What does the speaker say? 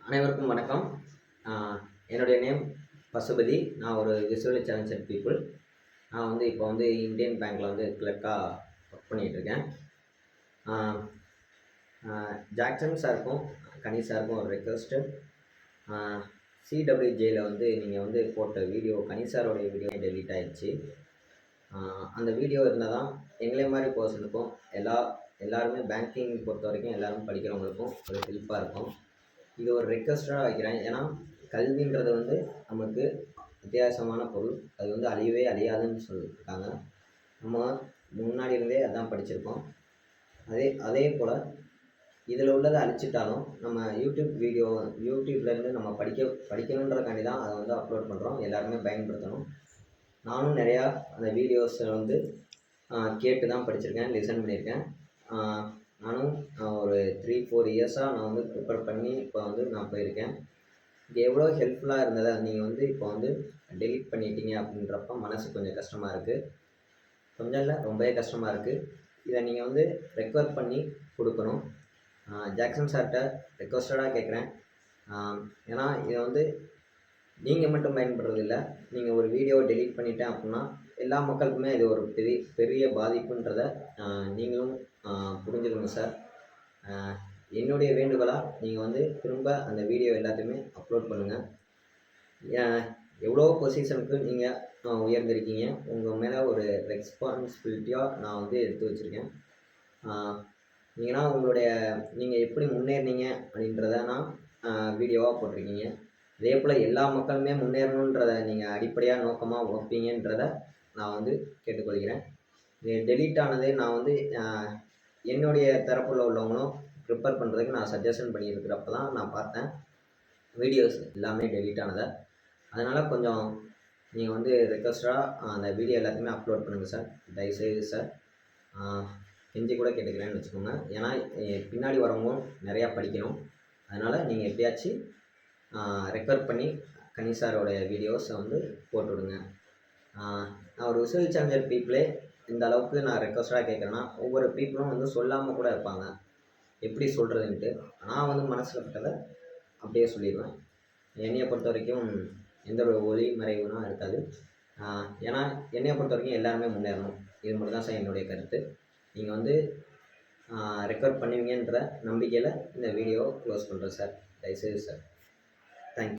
அனைவருக்கும் வணக்கம். என்னுடைய நேம் பசுபதி. நான் ஒரு விசுவலி சேலஞ்சட் பீப்புள். நான் வந்து இப்போ வந்து இந்தியன் பேங்க்கில் வந்து கிளர்க்காக ஒர்க் பண்ணிகிட்ருக்கேன். ஜாக்சன் சாருக்கும் கனீஷ் சாருக்கும் ஒரு ரெக்வஸ்ட்டு. சிடபிள்யூஜேயில் வந்து நீங்கள் வந்து போட்ட வீடியோ கனீஷ் சாரோடைய வீடியோ டெலீட் ஆகிடுச்சு. அந்த வீடியோ இருந்தால் தான் எங்களே மாதிரி பர்சனுக்கும் எல்லாருமே பேங்கிங் பொறுத்த வரைக்கும் எல்லோரும் படிக்கிறவங்களுக்கும் ஒரு ஹெல்ப்பாக இருக்கும். இது ஒரு ரெக்வஸ்ட்டாக வைக்கிறேன். ஏன்னா கல்வின்றது வந்து நமக்கு அத்தியாவசியமான பொருள். அது வந்து அழியவே அழியாதுன்னு சொல்லியிருக்காங்க. நம்ம முன்னாடி இருந்தே அதான் படிச்சிருக்கோம். அதே போல் இதில் உள்ளதை அழிச்சிட்டாலும் நம்ம யூடியூப்லேருந்து நம்ம படிக்கணுன்றதுக்காண்டி தான் அதை வந்து அப்லோட் பண்ணுறோம். எல்லாருமே பயன்படுத்தணும். நானும் நிறையா அந்த வீடியோஸை வந்து கேட்டு தான் படிச்சிருக்கேன், லிசன் பண்ணியிருக்கேன். நானும் ஒரு 3-4 இயர்ஸாக நான் வந்து ப்ரிப்பேர் பண்ணி இப்போ வந்து நான் போயிருக்கேன். இது எவ்வளோ ஹெல்ப்ஃபுல்லாக இருந்ததை நீங்கள் வந்து இப்போ வந்து டெலீட் பண்ணிட்டீங்க அப்படின்றப்ப மனசு கொஞ்சம் கஷ்டமாக இருக்குது. கொஞ்சம் இல்லை, ரொம்பவே கஷ்டமாக இருக்குது. இதை நீங்கள் வந்து ரெக்வெஸ்ட் பண்ணி கொடுக்கணும். ஜாக்சன் சார்கிட்ட ரெக்வஸ்டடாக கேட்குறேன். ஏன்னா இதை வந்து நீங்கள் மட்டும் பயன்படுறதில்லை. நீங்கள் ஒரு வீடியோவை டெலீட் பண்ணிட்டேன் அப்படின்னா எல்லா மக்களுக்குமே இது ஒரு பெரிய பாதிப்புன்றதை நீங்களும் புரிஞ்சுக்கணும் சார். என்னுடைய வேண்டுகோளாக நீங்கள் வந்து திரும்ப அந்த வீடியோ எல்லாத்தையுமே அப்லோட் பண்ணுங்கள். எவ்வளோ பொசிஷனுக்கு நீங்கள் உயர்ந்திருக்கீங்க, உங்கள் மேலே ஒரு ரெஸ்பான்சிபிலிட்டியாக நான் வந்து எடுத்து வச்சுருக்கேன். நீங்கள் எப்படி முன்னேறினீங்க அப்படின்றத நான் வீடியோவாக போட்டிருக்கீங்க. அதே போல் எல்லா மக்களுமே முன்னேறணுன்றதை நீங்கள் அடிப்படையாக நோக்கமாக வைப்பீங்கன்றதை நான் வந்து கேட்டுக்கொள்கிறேன். இது டெலீட் ஆனது நான் வந்து என்னுடைய தரப்பில் உள்ளவங்களும் ப்ரிப்பேர் பண்ணுறதுக்கு நான் சஜஷன் பண்ணியிருக்கிறப்ப தான் நான் பார்த்தேன் வீடியோஸ் எல்லாமே டெலீட் ஆனதை. அதனால் கொஞ்சம் நீங்கள் வந்து ரெக்வஸ்ட்டாக அந்த வீடியோ எல்லாத்தையுமே அப்லோட் பண்ணுங்கள் சார். தயவுசெய்து சார், கெஞ்சி கூட கேட்டுக்கிறேன்னு வச்சுக்கோங்க. ஏன்னா பின்னாடி வரவங்களும் நிறையா படிக்கணும். அதனால் நீங்கள் எப்படியாச்சும் ரெக்வெஸ்ட் பண்ணி கனீஷ் சாரோடைய வீடியோஸை வந்து போட்டுவிடுங்க. நான் ஒரு விசுவல் சேலஞ்சர் பீப்புளே இந்த அளவுக்கு நான் ரெக்வஸ்ட்டாக கேட்குறேன்னா, ஒவ்வொரு பீப்புளும் வந்து சொல்லாமல் கூட இருப்பாங்க, எப்படி சொல்கிறதுன்ட்டு. நான் வந்து மனசில் பட்டதை அப்படியே சொல்லிடுவேன். என்னையை பொறுத்த வரைக்கும் எந்த ஒரு ஒளி மறைவுனா இருக்காது. ஏன்னா என்னையை பொறுத்த வரைக்கும் எல்லாருமே முன்னேறணும். இது மட்டும் தான் சார் என்னுடைய கருத்து. நீங்கள் வந்து ரெக்கார்ட் பண்ணுவீங்கன்ற நம்பிக்கையில் இந்த வீடியோவை க்ளோஸ் பண்ணுறேன் சார். தயவுசெய்து சார். தேங்க்யூ.